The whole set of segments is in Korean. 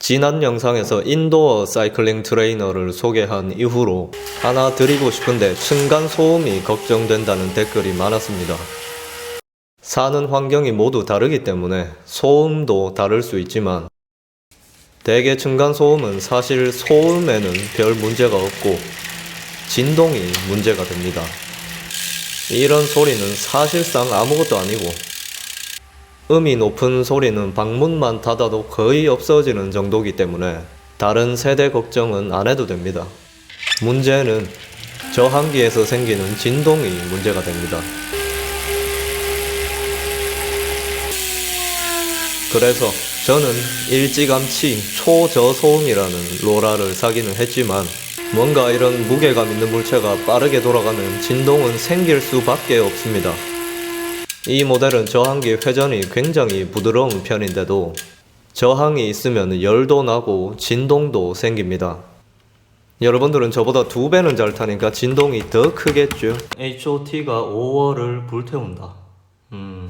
지난 영상에서 인도어 사이클링 트레이너를 소개한 이후로 하나 드리고 싶은데 층간소음이 걱정된다는 댓글이 많았습니다. 사는 환경이 모두 다르기 때문에 소음도 다를 수 있지만 대개 층간소음은 사실 소음에는 별 문제가 없고 진동이 문제가 됩니다. 이런 소리는 사실상 아무것도 아니고 음이 높은 소리는 방문만 닫아도 거의 없어지는 정도이기 때문에 다른 세대 걱정은 안 해도 됩니다. 문제는 저항기에서 생기는 진동이 문제가 됩니다. 그래서 저는 일찌감치 초저소음이라는 로라를 사기는 했지만 뭔가 이런 무게감 있는 물체가 빠르게 돌아가면 진동은 생길 수밖에 없습니다. 이 모델은 저항기 회전이 굉장히 부드러운 편인데도 저항이 있으면 열도 나고 진동도 생깁니다. 여러분들은 저보다 2배는 잘 타니까 진동이 더 크겠죠. HOT가 5월을 불태운다.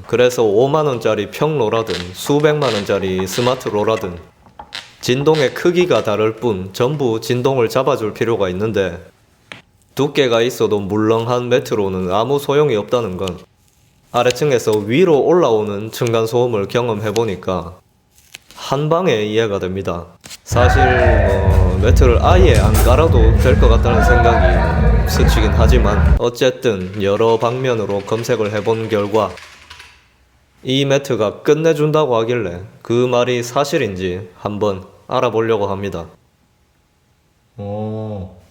그래서 5만원짜리 평로라든 수백만원짜리 스마트 로라든 진동의 크기가 다를 뿐 전부 진동을 잡아줄 필요가 있는데 두께가 있어도 물렁한 매트로는 아무 소용이 없다는 건 아래층에서 위로 올라오는 층간소음을 경험해보니까 한방에 이해가 됩니다. 사실 매트를 아예 안 깔아도 될 것 같다는 생각이 스치긴 하지만 어쨌든 여러 방면으로 검색을 해본 결과 이 매트가 끝내준다고 하길래 그 말이 사실인지 한번 알아보려고 합니다.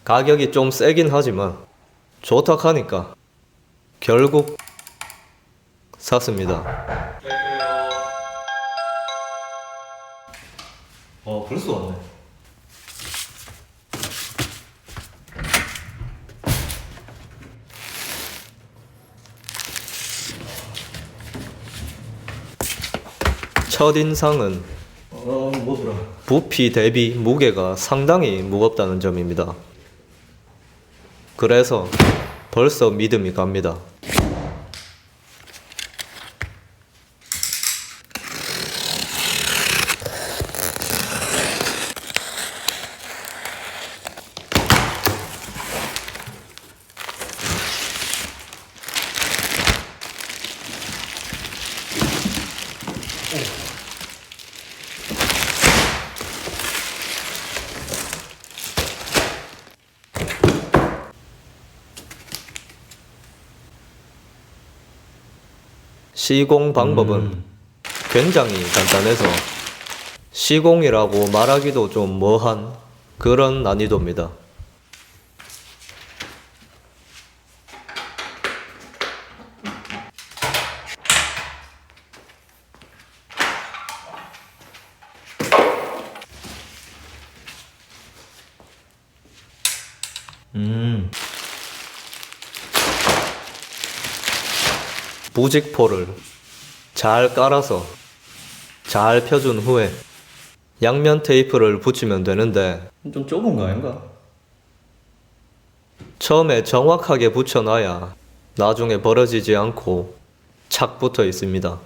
가격이 좀 세긴 하지만 좋다 하니까 결국 샀습니다. 벌써 왔네. 첫인상은 부피 대비 무게가 상당히 무겁다는 점입니다. 그래서 벌써 믿음이 갑니다. 시공 방법은 굉장히 간단해서 시공이라고 말하기도 좀 뭐한 그런 난이도입니다. 부직포를 잘 깔아서 잘 펴준 후에 양면 테이프를 붙이면 되는데 좀 좁은 거 아닌가? 처음에 정확하게 붙여놔야 나중에 벌어지지 않고 착 붙어 있습니다.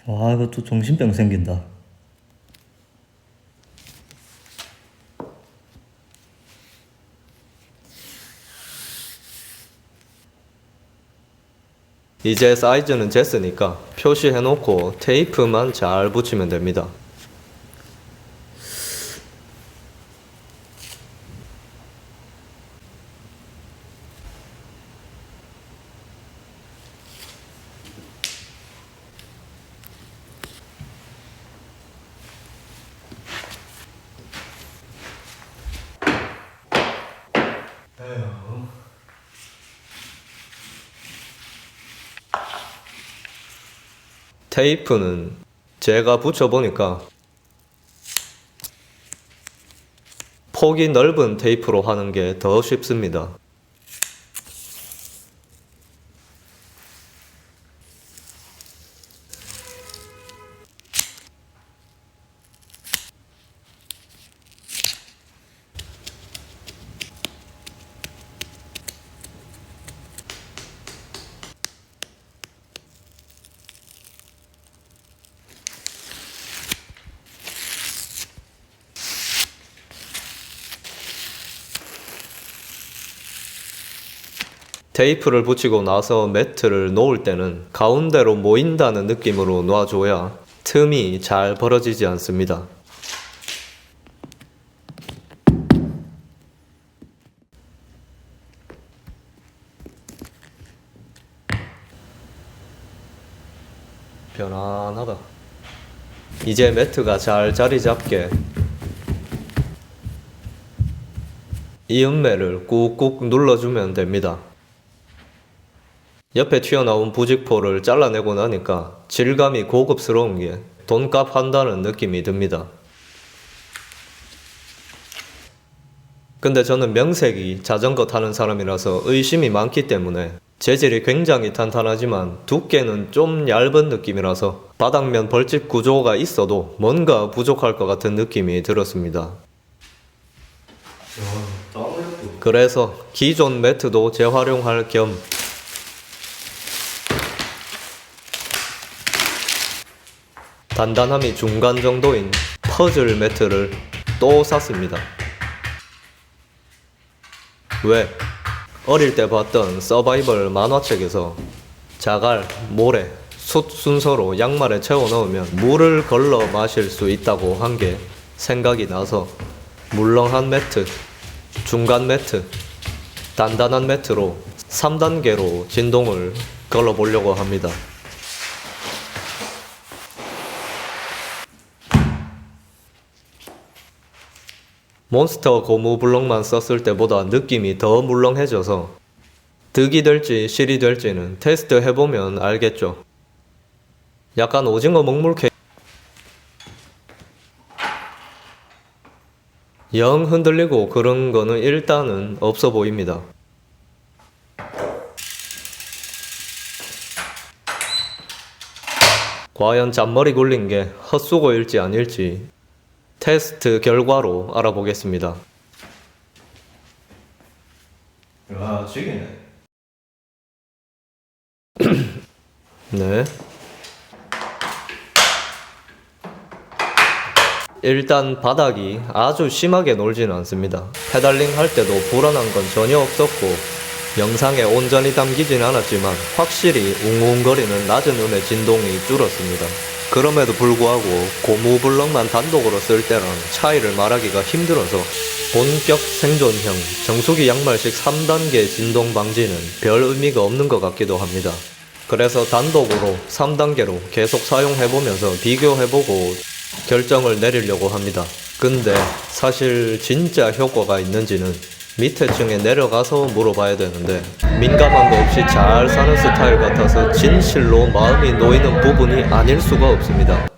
와, 이것도 정신병 생긴다. 이제 사이즈는 쟀으니까 표시해놓고 테이프만 잘 붙이면 됩니다. 테이프는 제가 붙여보니까 폭이 넓은 테이프로 하는 게 더 쉽습니다. 테이프를 붙이고 나서 매트를 놓을 때는 가운데로 모인다는 느낌으로 놔줘야 틈이 잘 벌어지지 않습니다. 편안하다. 이제 매트가 잘 자리 잡게 이음매를 꾹꾹 눌러주면 됩니다. 옆에 튀어나온 부직포를 잘라내고 나니까 질감이 고급스러운 게 돈값 한다는 느낌이 듭니다. 근데 저는 명색이 자전거 타는 사람이라서 의심이 많기 때문에 재질이 굉장히 탄탄하지만 두께는 좀 얇은 느낌이라서 바닥면 벌집 구조가 있어도 뭔가 부족할 것 같은 느낌이 들었습니다. 그래서 기존 매트도 재활용할 겸 단단함이 중간 정도인 퍼즐 매트를 또 샀습니다. 왜? 어릴 때 봤던 서바이벌 만화책에서 자갈, 모래, 숯 순서로 양말에 채워 넣으면 물을 걸러 마실 수 있다고 한 게 생각이 나서 물렁한 매트, 중간 매트, 단단한 매트로 3단계로 진동을 걸러 보려고 합니다. 몬스터 고무 블럭만 썼을 때보다 느낌이 더 물렁해져서 득이 될지 실이 될지는 테스트 해보면 알겠죠. 약간 오징어 먹물캐 영 흔들리고 그런 거는 일단은 없어 보입니다. 과연 잔머리 굴린 게 헛수고일지 아닐지 테스트 결과로 알아보겠습니다. 야, 죽이네. 네. 일단 바닥이 아주 심하게 놀지는 않습니다. 페달링 할 때도 불안한 건 전혀 없었고 영상에 온전히 담기진 않았지만 확실히 웅웅거리는 낮은 음의 진동이 줄었습니다. 그럼에도 불구하고 고무 블럭만 단독으로 쓸 때랑 차이를 말하기가 힘들어서 본격 생존형 정수기 양말식 3단계 진동 방지는 별 의미가 없는 것 같기도 합니다. 그래서 단독으로 3단계로 계속 사용해보면서 비교해보고 결정을 내리려고 합니다. 근데 사실 진짜 효과가 있는지는 밑에 층에 내려가서 물어봐야 되는데 민감한 거 없이 잘 사는 스타일 같아서 진실로 마음이 놓이는 부분이 아닐 수가 없습니다.